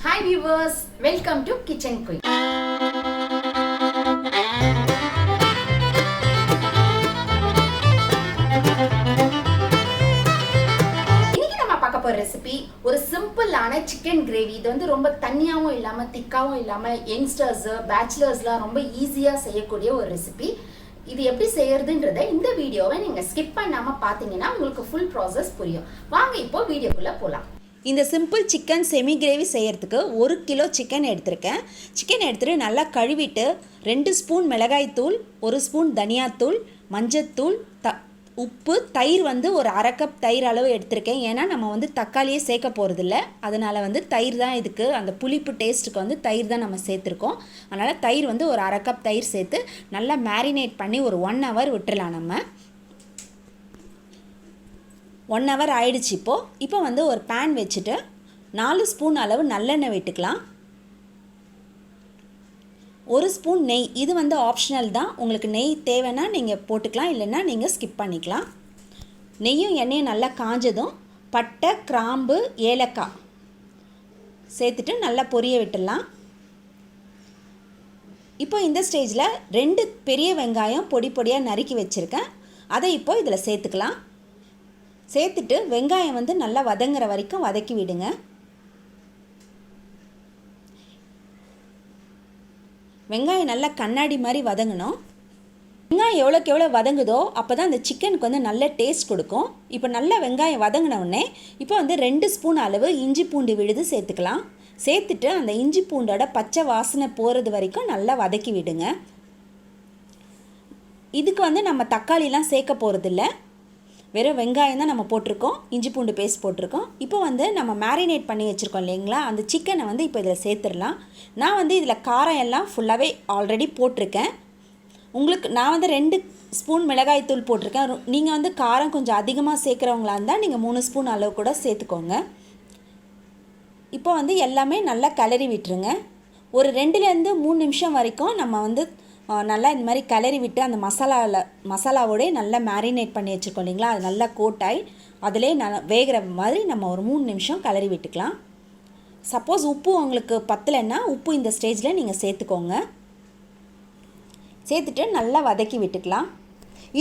Hi viewers, welcome to Kitchen Queen. இன்னைக்கு நம்ம பார்க்க போற ரெசிபி ஒரு சிம்பிளான சிக்கன் கிரேவி. இது வந்து ரொம்ப தண்ணியாவும் இல்லாம திக்காவும் இல்லாம யங்ஸ்டர்ஸ் பேச்சுலர்ஸ்லாம் ரொம்ப ஈஸியா செய்யக்கூடிய ஒரு ரெசிபி. இது எப்படி செய்யறதுன்றத இந்த வீடியோவை நீங்க ஸ்கிப் பண்ணாம பாத்தீங்கன்னா உங்களுக்கு ஃபுல் ப்ராசஸ் புரியும். வாங்க இப்போ வீடியோக்குள்ள போலாம். இந்த சிம்பிள் சிக்கன் செமி கிரேவி செய்கிறதுக்கு 1 கிலோ சிக்கன் எடுத்திருக்கேன். சிக்கன் எடுத்துகிட்டு நல்லா கழுவிட்டு 2 ஸ்பூன் மிளகாய்த்தூள், 1 ஸ்பூன் தனியாத்தூள், மஞ்சத்தூள், உப்பு, தயிர் வந்து ஒரு அரை கப் தயிர் அளவு எடுத்திருக்கேன். ஏன்னா நம்ம வந்து தக்காளியே சேர்க்க போகிறதில்ல, அதனால் வந்து தயிர் தான் இதுக்கு அந்த புளிப்பு டேஸ்ட்டுக்கு வந்து தயிர் தான் நம்ம சேர்த்துருக்கோம். அதனால் தயிர் வந்து ஒரு அரை கப் தயிர் சேர்த்து நல்லா மேரினேட் பண்ணி ஒரு 1 ஹவர் விட்டுடலாம். நம்ம 1 ஹவர் ஆயிடுச்சு. இப்போ வந்து ஒரு பேன் வச்சுட்டு 4 ஸ்பூன் அளவு நல்லெண்ணெய் விட்டுக்கலாம். 1 ஸ்பூன் நெய், இது வந்து ஆப்ஷனல் தான். உங்களுக்கு நெய் தேவைன்னா நீங்கள் போட்டுக்கலாம், இல்லைன்னா நீங்கள் ஸ்கிப் பண்ணிக்கலாம். நெய்யும் எண்ணெயும் நல்லா காஞ்சதும் பட்டை, கிராம்பு, ஏலக்காய் சேர்த்துட்டு நல்லா பொரிய விட்டுடலாம். இப்போ இந்த ஸ்டேஜில் 2 பெரிய வெங்காயம் பொடி பொடியாக நறுக்கி வச்சுருக்கேன், அதை இப்போ இதில் சேர்த்துக்கலாம். சேர்த்துட்டு வெங்காயம் வந்து நல்லா வதங்குற வரைக்கும் வதக்கி விடுங்க. வெங்காயம் நல்லா கண்ணாடி மாதிரி வதங்கணும். வெங்காயம் எவ்வளோக்கு எவ்வளோ வதங்குதோ அப்போ தான் அந்த சிக்கனுக்கு வந்து நல்ல டேஸ்ட் கொடுக்கும். இப்போ நல்லா வெங்காயம் வதங்கினவுடனே இப்போ வந்து 2 ஸ்பூன் அளவு இஞ்சி பூண்டு விழுது சேர்த்துக்கலாம். சேர்த்துட்டு அந்த இஞ்சி பூண்டோட பச்சை வாசனை போகிறது வரைக்கும் நல்லா வதக்கி விடுங்க. இதுக்கு வந்து நம்ம தக்காளிலாம் சேர்க்க போகிறதில்ல, வெறும் வெங்காயம் தான் நம்ம போட்டிருக்கோம், இஞ்சி பூண்டு பேஸ்ட் போட்டிருக்கோம். இப்போ வந்து நம்ம மேரினேட் பண்ணி வச்சுருக்கோம் இல்லைங்களா, அந்த சிக்கனை வந்து இப்போ இதில் சேர்த்துடலாம். நான் வந்து இதில் காரம் எல்லாம் ஃபுல்லாகவே ஆல்ரெடி போட்டிருக்கேன். உங்களுக்கு நான் வந்து 2 ஸ்பூன் மிளகாய்த்தூள் போட்டிருக்கேன். நீங்கள் வந்து காரம் கொஞ்சம் அதிகமாக சேர்க்குறவங்களா இருந்தால் நீங்கள் 3 ஸ்பூன் அளவு கூட சேர்த்துக்கோங்க. இப்போ வந்து எல்லாமே நல்லா கிளறி விட்டுருங்க. ஒரு 2லேருந்து 3 நிமிஷம் வரைக்கும் நம்ம வந்து நல்லா இந்த மாதிரி கிளறி விட்டு அந்த மசாலாவோடே நல்லா மேரினேட் பண்ணி வச்சுருக்கோம் இல்லைங்களா, அது நல்லா கோட்டாய் அதிலே நல்லா வேகிற மாதிரி நம்ம ஒரு 3 நிமிஷம் கிளறி விட்டுக்கலாம். சப்போஸ் உப்பு உங்களுக்கு பத்தலைன்னா உப்பு இந்த ஸ்டேஜில் நீங்கள் சேர்த்துக்கோங்க. சேர்த்துட்டு நல்லா வதக்கி விட்டுக்கலாம்.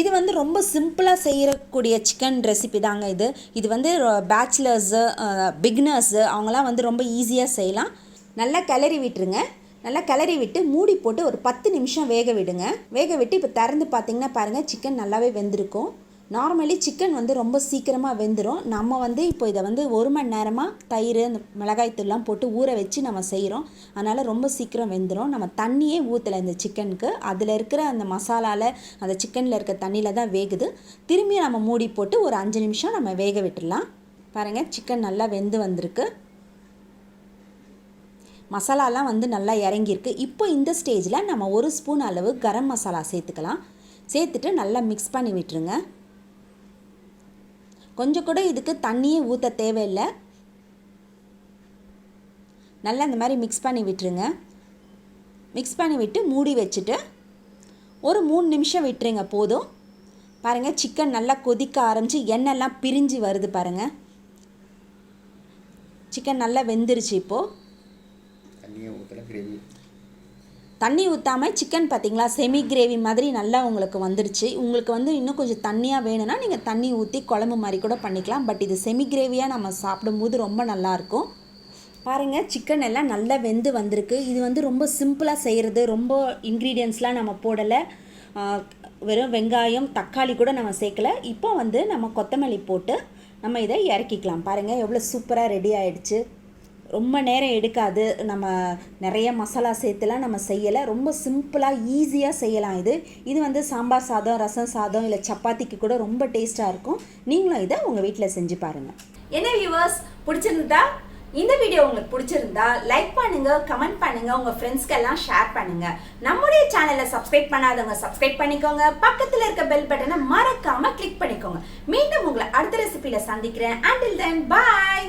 இது வந்து ரொம்ப சிம்பிளாக செய்யக்கூடிய சிக்கன் ரெசிபி தாங்க இது. இது வந்து பேச்சுலர்ஸு, பிகினர்ஸு அவங்களாம் வந்து ரொம்ப ஈஸியாக செய்யலாம். நல்லா கிளறி விட்டுருங்க. நல்லா கிளறி விட்டு மூடி போட்டு ஒரு 10 நிமிஷம் வேக விடுங்க. வேக விட்டு இப்போ திறந்து பார்த்திங்கன்னா பாருங்கள், சிக்கன் நல்லாவே வெந்திருக்கும். நார்மலி சிக்கன் வந்து ரொம்ப சீக்கிரமாக வெந்துடும். நம்ம வந்து இப்போ இதை வந்து 1 மணி நேரமாக தயிர், அந்த மிளகாய்த்தூள்லாம் போட்டு ஊற வச்சு நம்ம செய்கிறோம், அதனால் ரொம்ப சீக்கிரம் வெந்துடும். நம்ம தண்ணியே ஊற்றலை இந்த சிக்கனுக்கு, அதில் இருக்கிற அந்த மசாலாவில் அந்த சிக்கனில் இருக்க தண்ணியில் தான் வேகுது. திரும்பி நம்ம மூடி போட்டு ஒரு 5 நிமிஷம் நம்ம வேக விட்டுடலாம். பாருங்கள், சிக்கன் நல்லா வெந்து வந்திருக்கு, மசாலாலாம் வந்து நல்லா இறங்கியிருக்கு. இப்போ இந்த ஸ்டேஜில் நம்ம 1 ஸ்பூன் அளவு கரம் மசாலா சேர்த்துக்கலாம். சேர்த்துட்டு நல்லா மிக்ஸ் பண்ணி விட்டுருங்க. கொஞ்சம் கூட இதுக்கு தண்ணியே ஊற்ற தேவையில்லை. நல்லா இந்த மாதிரி மிக்ஸ் பண்ணி விட்டுருங்க. மிக்ஸ் பண்ணி விட்டு மூடி வச்சுட்டு ஒரு 3 நிமிஷம் விட்டுருங்க போதும். பாருங்கள், சிக்கன் நல்லா கொதிக்க ஆரம்பித்து எண்ணெய்லாம் பிரிஞ்சு வருது பாருங்கள். சிக்கன் நல்லா வெந்துருச்சு. இப்போது தண்ணி ஊற்றாமல் சிக்கன் பார்த்திங்களா செமி கிரேவி மாதிரி நல்லா உங்களுக்கு வந்துடுச்சு. உங்களுக்கு வந்து இன்னும் கொஞ்சம் தண்ணியாக வேணும்னா நீங்கள் தண்ணி ஊற்றி குழம்பு மாதிரி கூட பண்ணிக்கலாம். பட் இது செமி கிரேவியாக நம்ம சாப்பிடும்போது ரொம்ப நல்லாயிருக்கும். பாருங்கள், சிக்கன் எல்லாம் நல்லா வெந்து வந்திருக்கு. இது வந்து ரொம்ப சிம்பிளாக செய்கிறது, ரொம்ப இன்க்ரீடியன்ட்ஸ்லாம் நம்ம போடலை, வெறும் வெங்காயம் தக்காளி கூட நம்ம சேர்க்கலை. இப்போ வந்து நம்ம கொத்தமல்லி போட்டு நம்ம இதை இறக்கிக்கலாம். பாருங்கள் எவ்வளோ சூப்பராக ரெடி ஆகிடுச்சு. ரொம்ப நேரம் எடுக்காது, நம்ம நிறைய மசாலா சேர்த்துலாம் நம்ம செய்யலை, ரொம்ப சிம்பிளாக ஈஸியாக செய்யலாம். இது வந்து சாம்பார் சாதம், ரசம் சாதம், இல்லை சப்பாத்திக்கு கூட ரொம்ப டேஸ்ட்டாக இருக்கும். நீங்களும் இதை உங்கள் வீட்டில் செஞ்சு பாருங்கள். என்ன வியூவர்ஸ், பிடிச்சிருந்தா இந்த வீடியோ உங்களுக்கு பிடிச்சிருந்தா லைக் பண்ணுங்க, கமெண்ட் பண்ணுங்க, உங்க ஃப்ரெண்ட்ஸ்க்கெல்லாம் ஷேர் பண்ணுங்க. நம்முடைய சேனலை சப்ஸ்கிரைப் பண்ணாதவங்க சப்ஸ்கிரைப் பண்ணிக்கோங்க. பக்கத்தில் இருக்க பெல் பட்டனை மறக்காம கிளிக் பண்ணிக்கோங்க. மீண்டும் உங்களை அடுத்த ரெசிபியில சந்திக்கிறேன். until then bye.